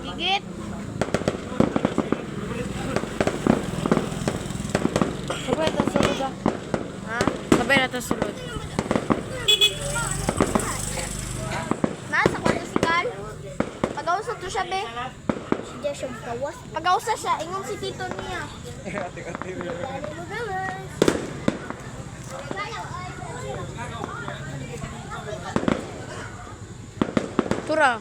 Gigit. Sabay na sulod ah. Ha? Sabay na sulod. Nasa kwarto si Carl. Pag-ausa to siya, be. Siya siya gawas. Pag-ausa siya, ingon si tito niya. Tura.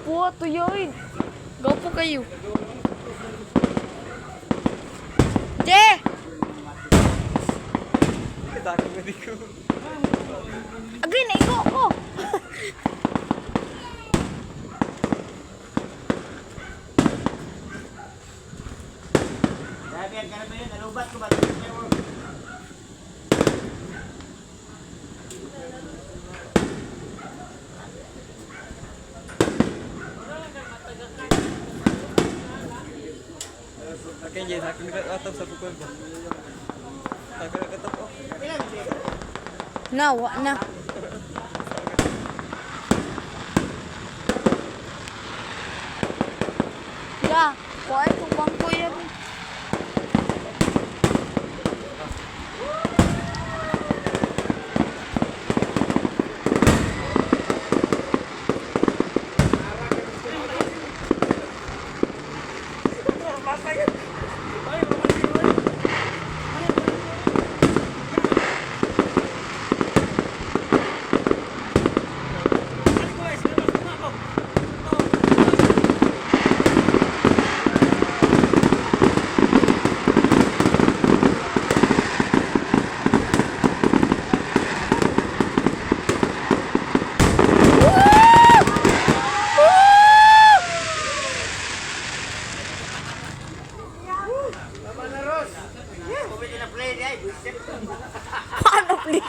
Upo, tuyoy. Go po kayo. Je! Agay na, iko ko. Nalubat ko ba? Akin dyan, akin katap sa pukul ko. Akin katap ko. Na, wa na. Ya, kuhay kung bangko yan. Paano play?